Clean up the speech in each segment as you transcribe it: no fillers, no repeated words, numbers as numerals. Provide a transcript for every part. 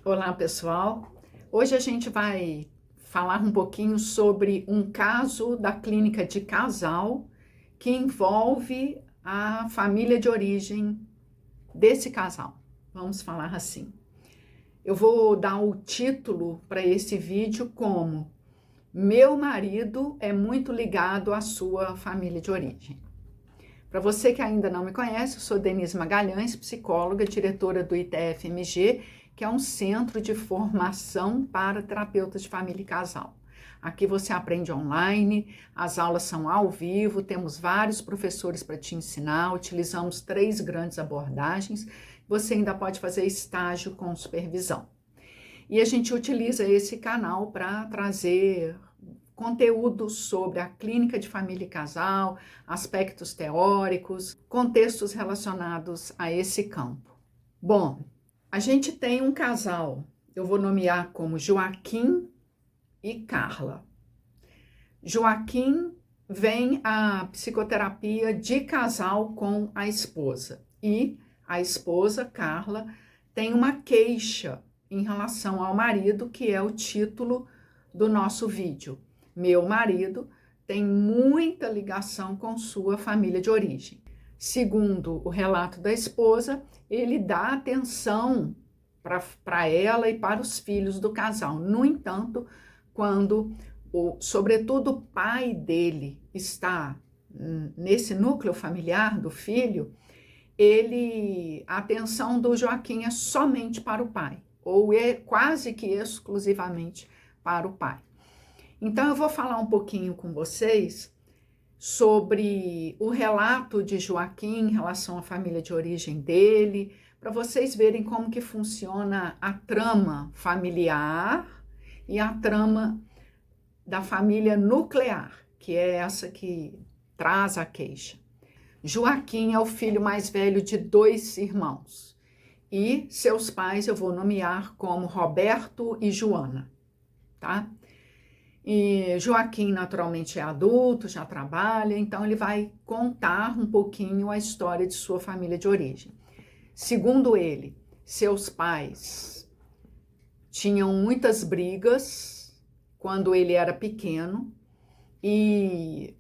Olá, pessoal. Hoje a gente vai falar um pouquinho sobre um caso da clínica de casal que envolve a família de origem desse casal. Vamos falar assim. Eu vou dar o título para esse vídeo como Meu marido é muito ligado à sua família de origem. Para você que ainda não me conhece, eu sou Denise Magalhães, psicóloga, diretora do ITF-MG, que é um centro de formação para terapeutas de família e casal. Aqui você aprende online, as aulas são ao vivo, temos vários professores para te ensinar, utilizamos 3 grandes abordagens, você ainda pode fazer estágio com supervisão. E a gente utiliza esse canal para trazer conteúdo sobre a clínica de família e casal, aspectos teóricos, contextos relacionados a esse campo. Bom, a gente tem um casal, eu vou nomear como Joaquim e Carla. Joaquim vem à psicoterapia de casal com a esposa e a esposa, Carla, tem uma queixa em relação ao marido, que é o título do nosso vídeo. Meu marido tem muita ligação com sua família de origem. Segundo o relato da esposa, ele dá atenção para ela e para os filhos do casal. No entanto, quando, sobretudo, o pai dele está nesse núcleo familiar do filho, a atenção do Joaquim é somente para o pai, ou é quase que exclusivamente para o pai. Então, eu vou falar um pouquinho com vocês sobre o relato de Joaquim em relação à família de origem dele, para vocês verem como que funciona a trama familiar e a trama da família nuclear, que é essa que traz a queixa. Joaquim é o filho mais velho de 2 irmãos e seus pais eu vou nomear como Roberto e Joana, tá? E Joaquim naturalmente é adulto, já trabalha, então ele vai contar um pouquinho a história de sua família de origem. Segundo ele, seus pais tinham muitas brigas quando ele era pequeno e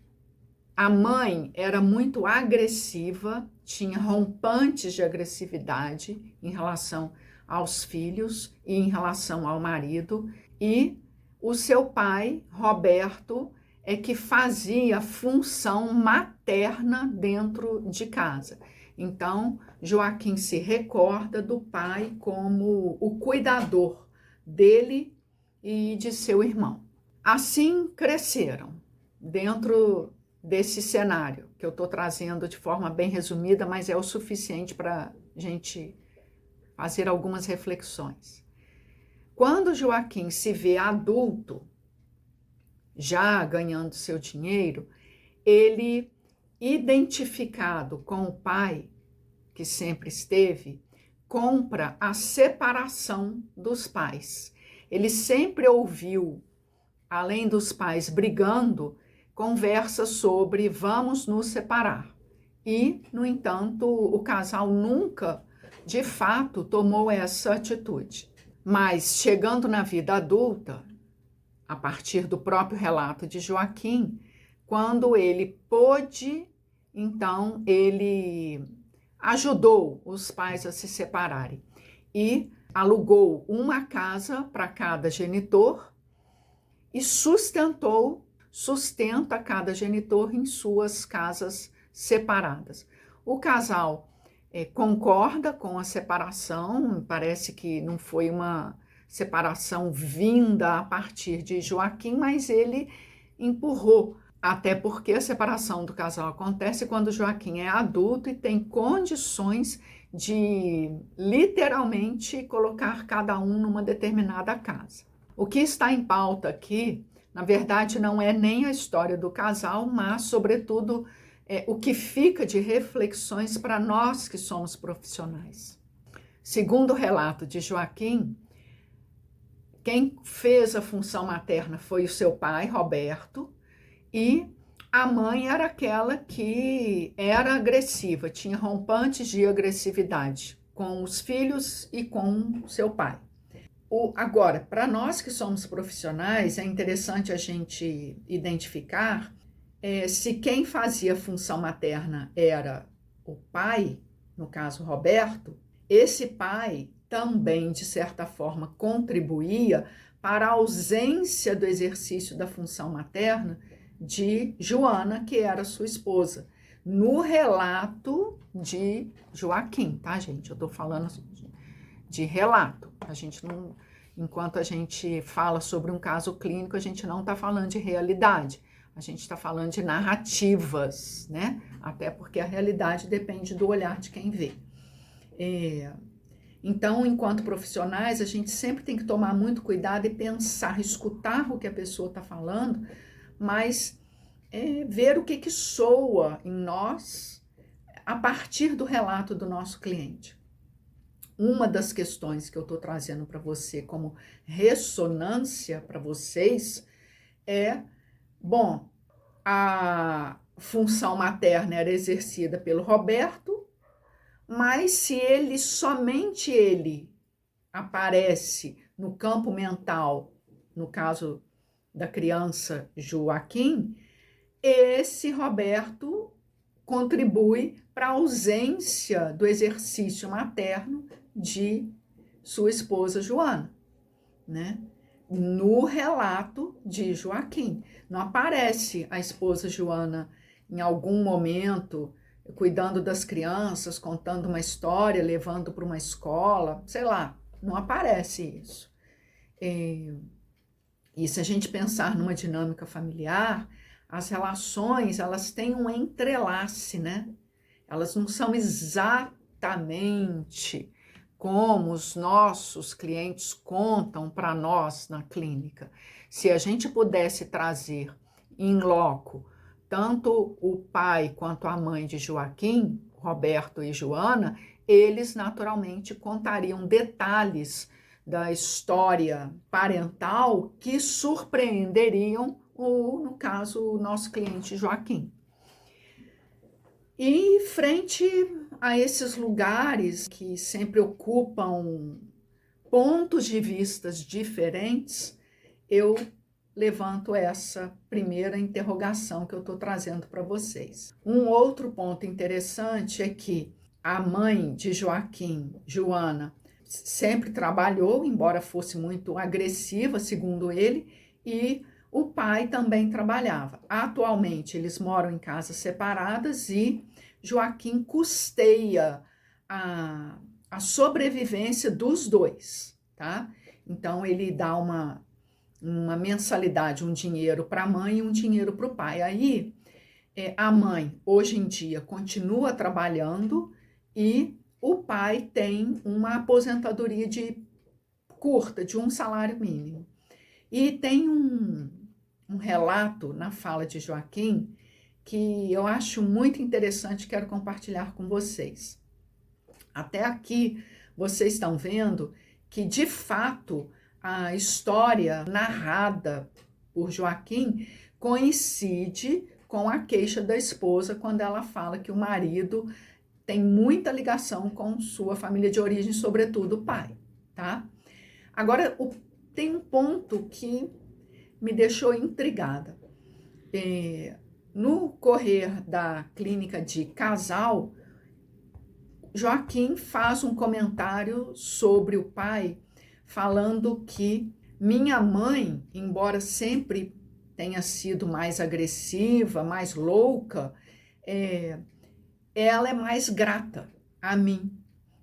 a mãe era muito agressiva, tinha rompantes de agressividade em relação aos filhos e em relação ao marido, e o seu pai, Roberto, é que fazia função materna dentro de casa. Então, Joaquim se recorda do pai como o cuidador dele e de seu irmão. Assim cresceram, dentro desse cenário que eu estou trazendo de forma bem resumida, mas é o suficiente para a gente fazer algumas reflexões. Quando Joaquim se vê adulto, já ganhando seu dinheiro, ele, identificado com o pai, que sempre esteve, compra a separação dos pais. Ele sempre ouviu, além dos pais brigando, conversa sobre vamos nos separar. E, no entanto, o casal nunca, de fato, tomou essa atitude. Mas, chegando na vida adulta, a partir do próprio relato de Joaquim, quando ele pôde, então ele ajudou os pais a se separarem e alugou uma casa para cada genitor e sustenta cada genitor em suas casas separadas. O casal concorda com a separação, parece que não foi uma separação vinda a partir de Joaquim, mas ele empurrou, até porque a separação do casal acontece quando Joaquim é adulto e tem condições de literalmente colocar cada um numa determinada casa. O que está em pauta aqui, na verdade, não é nem a história do casal, mas, sobretudo, o que fica de reflexões para nós que somos profissionais. Segundo o relato de Joaquim, quem fez a função materna foi o seu pai, Roberto, e a mãe era aquela que era agressiva, tinha rompantes de agressividade com os filhos e com seu pai. Agora, para nós que somos profissionais, é interessante a gente identificar se quem fazia a função materna era o pai, no caso Roberto, esse pai também, de certa forma, contribuía para a ausência do exercício da função materna de Joana, que era sua esposa, no relato de Joaquim, tá, gente? Eu estou falando de relato. A gente não, enquanto a gente fala sobre um caso clínico, a gente não está falando de realidade. A gente está falando de narrativas, né? Até porque a realidade depende do olhar de quem vê. Então, enquanto profissionais, a gente sempre tem que tomar muito cuidado e pensar, escutar o que a pessoa está falando, mas ver o que soa em nós a partir do relato do nosso cliente. Uma das questões que eu estou trazendo para você como ressonância para vocês bom, a função materna era exercida pelo Roberto, mas se somente ele aparece no campo mental, no caso da criança Joaquim, esse Roberto contribui para a ausência do exercício materno de sua esposa Joana, né? No relato de Joaquim. Não aparece a esposa Joana em algum momento cuidando das crianças, contando uma história, levando para uma escola, sei lá, não aparece isso. E se a gente pensar numa dinâmica familiar, as relações, elas têm um entrelace, né? Elas não são exatamente como os nossos clientes contam para nós na clínica. Se a gente pudesse trazer em loco tanto o pai quanto a mãe de Joaquim, Roberto e Joana, eles naturalmente contariam detalhes da história parental que surpreenderiam, no caso, o nosso cliente Joaquim. E frente a esses lugares que sempre ocupam pontos de vistas diferentes, eu levanto essa primeira interrogação que eu estou trazendo para vocês. Um outro ponto interessante é que a mãe de Joaquim, Joana, sempre trabalhou, embora fosse muito agressiva, segundo ele, e o pai também trabalhava. Atualmente, eles moram em casas separadas e Joaquim custeia a sobrevivência dos dois, tá? Então, ele dá uma mensalidade, um dinheiro para a mãe e um dinheiro para o pai. Aí, a mãe, hoje em dia, continua trabalhando e o pai tem uma aposentadoria curta, de um salário mínimo. E tem um relato na fala de Joaquim que eu acho muito interessante, quero compartilhar com vocês. Até aqui, vocês estão vendo que, de fato, a história narrada por Joaquim coincide com a queixa da esposa quando ela fala que o marido tem muita ligação com sua família de origem, sobretudo o pai, tá? Agora, tem um ponto que me deixou intrigada. No correr da clínica de casal, Joaquim faz um comentário sobre o pai, falando que minha mãe, embora sempre tenha sido mais agressiva, mais louca, ela é mais grata a mim.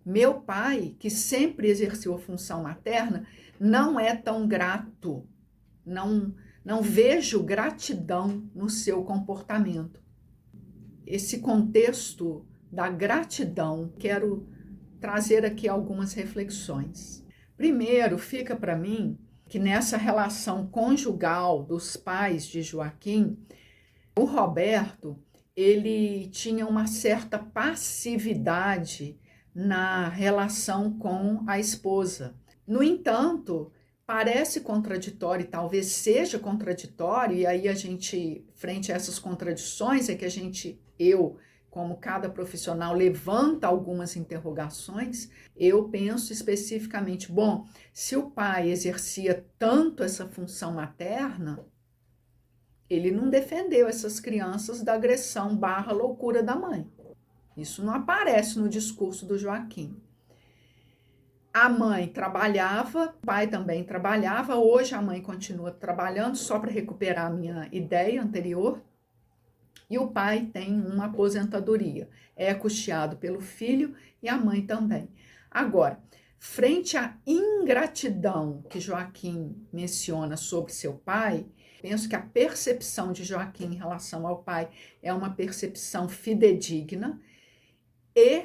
Meu pai, que sempre exerceu a função materna, não é tão grato, não vejo gratidão no seu comportamento. Esse contexto da gratidão, quero trazer aqui algumas reflexões. Primeiro, fica para mim que nessa relação conjugal dos pais de Joaquim, o Roberto, ele tinha uma certa passividade na relação com a esposa. No entanto, parece contraditório, e talvez seja contraditório, e aí a gente, frente a essas contradições, é que eu como cada profissional levanta algumas interrogações, eu penso especificamente, bom, se o pai exercia tanto essa função materna, ele não defendeu essas crianças da agressão / loucura da mãe. Isso não aparece no discurso do Joaquim. A mãe trabalhava, o pai também trabalhava, hoje a mãe continua trabalhando, só para recuperar a minha ideia anterior, e o pai tem uma aposentadoria, é custeado pelo filho e a mãe também. Agora, frente à ingratidão que Joaquim menciona sobre seu pai, penso que a percepção de Joaquim em relação ao pai é uma percepção fidedigna e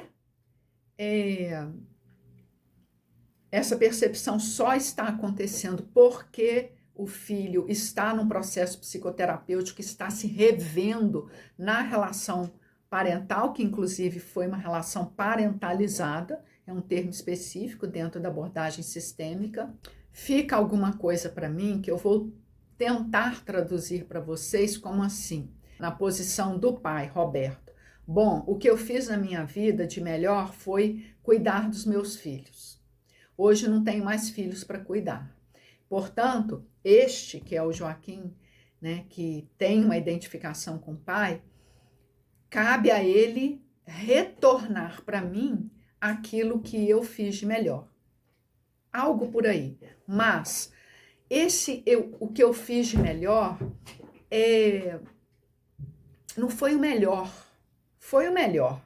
essa percepção só está acontecendo porque o filho está num processo psicoterapêutico, está se revendo na relação parental, que inclusive foi uma relação parentalizada, é um termo específico dentro da abordagem sistêmica. Fica alguma coisa para mim que eu vou tentar traduzir para vocês como assim, na posição do pai, Roberto. Bom, o que eu fiz na minha vida de melhor foi cuidar dos meus filhos. Hoje não tenho mais filhos para cuidar. Portanto, este, que é o Joaquim, né, que tem uma identificação com o pai, cabe a ele retornar para mim aquilo que eu fiz de melhor. Algo por aí. Mas o que eu fiz de melhor não foi o melhor. Foi o melhor.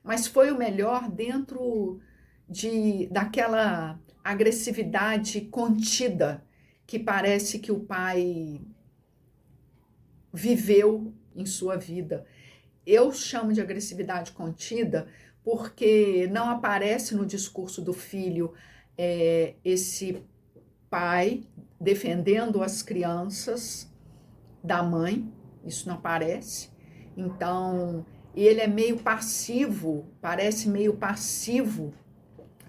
Mas foi o melhor dentro daquela agressividade contida que parece que o pai viveu em sua vida. Eu chamo de agressividade contida porque não aparece no discurso do filho esse pai defendendo as crianças da mãe, isso não aparece. Então, ele é meio passivo, parece meio passivo,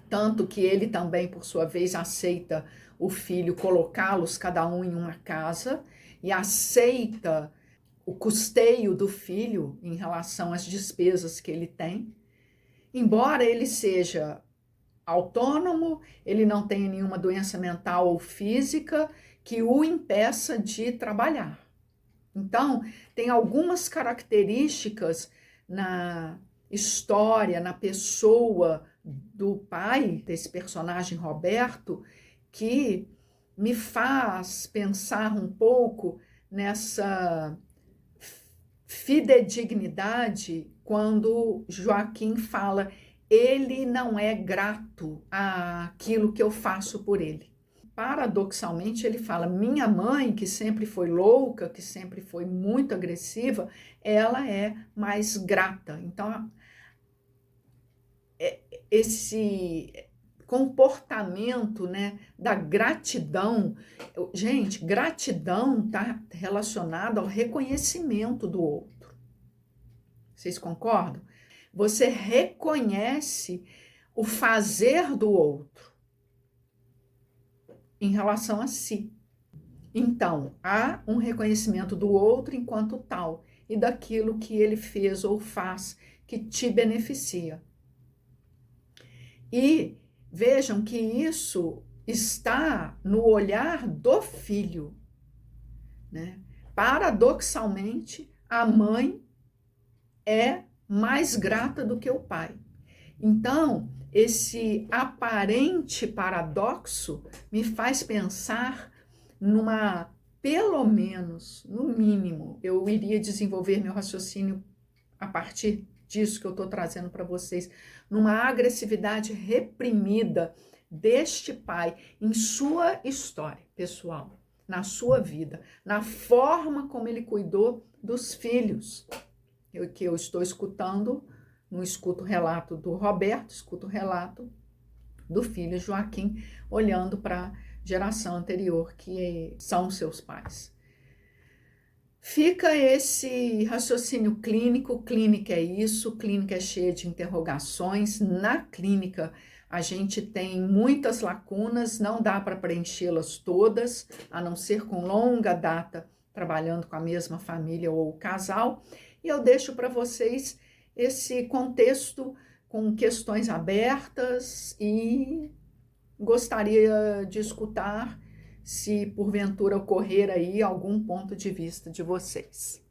tanto que ele também, por sua vez, aceita o filho colocá-los cada um em uma casa e aceita o custeio do filho em relação às despesas que ele tem. Embora ele seja autônomo, ele não tenha nenhuma doença mental ou física que o impeça de trabalhar. Então, tem algumas características na história, na pessoa do pai, desse personagem Roberto, que me faz pensar um pouco nessa fidedignidade quando Joaquim fala, ele não é grato àquilo que eu faço por ele. Paradoxalmente, ele fala, minha mãe, que sempre foi louca, que sempre foi muito agressiva, ela é mais grata. Então, esse comportamento, né, da gratidão, gente, gratidão está relacionada ao reconhecimento do outro. Vocês concordam? Você reconhece o fazer do outro em relação a si. Então, há um reconhecimento do outro enquanto tal e daquilo que ele fez ou faz que te beneficia. E vejam que isso está no olhar do filho, né? Paradoxalmente, a mãe é mais grata do que o pai. Então, esse aparente paradoxo me faz pensar numa, pelo menos, no mínimo, eu iria desenvolver meu raciocínio a partir disso que eu estou trazendo para vocês, numa agressividade reprimida deste pai em sua história pessoal, na sua vida, na forma como ele cuidou dos filhos. Que eu estou escutando, não escuto o relato do Roberto, escuto o relato do filho Joaquim, olhando para a geração anterior, que são seus pais. Fica esse raciocínio clínico, clínica é isso, clínica é cheia de interrogações, na clínica a gente tem muitas lacunas, não dá para preenchê-las todas, a não ser com longa data trabalhando com a mesma família ou casal, e eu deixo para vocês esse contexto com questões abertas e gostaria de escutar se porventura ocorrer aí algum ponto de vista de vocês.